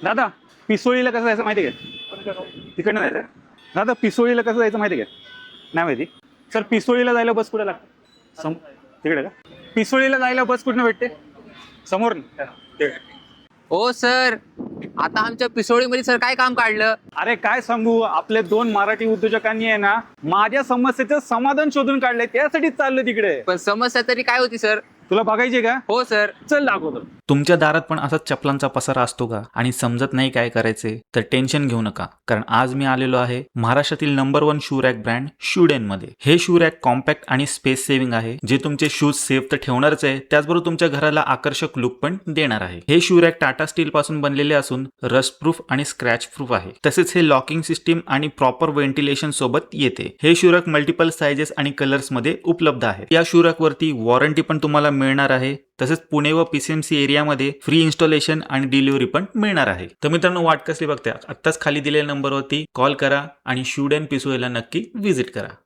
दादा पिसोळीला कसं जायचं माहिती आहे का? तिकडनं जायचं दादा, पिसोळीला कसं जायचं माहिती आहे का? नाही माहिती सर. पिसोळीला जायला बस कुठे लागते? तिकडे का? पिसोळीला जायला बस कुठनं भेटते? समोर हो सर, आता आमच्या पिसोळीमध्ये सर काय काम काढलं? अरे काय सांगू, आपले 2 मराठी उद्योजकांनी आहे ना माझ्या समस्येचं समाधान शोधून काढलंय, त्यासाठीच चाललं तिकडे. पण समस्या तरी काय होती सर? तुला बघायची का? हो सर. चल दाखवतो. तुमच्या दारात पण असाच चपलांचा पसारा असतो का आणि समजत नाही काय करायचे? तर टेन्शन घेऊ नका, कारण आज मी आलेलो आहे महाराष्ट्रातील नंबर 1 शू रॅक ब्रँड शूडेन मध्ये. हे शू रॅक कॉम्पॅक्ट आणि स्पेस सेव्हिंग आहे, जे तुमचे शूज सेफ तर ठेवणारच आहे, त्याचबरोबर तुमच्या घराला आकर्षक लुक पण देणार आहे. हे शू रॅक टाटा स्टील पासून बनलेले असून रस्ट प्रूफ आणि स्क्रॅच प्रूफ आहे. तसेच हे लॉकिंग सिस्टीम आणि प्रॉपर व्हेंटिलेशन सोबत येते. हे शू रॅक मल्टिपल साइजेस आणि कलर्स मध्ये उपलब्ध आहे. या शू रॅक वरती वॉरंटी पण तुम्हाला मिळणार आहे. तसेच पुणे व PCMC एरियामध्ये फ्री इन्स्टॉलेशन आणि डिलिव्हरी पण मिळणार आहे. तर मित्रांनो, वाट कसली बघता? आत्ताच खाली दिलेल्या नंबरवरती कॉल करा आणि शूडेन पिसोळीला नक्की व्हिजिट करा.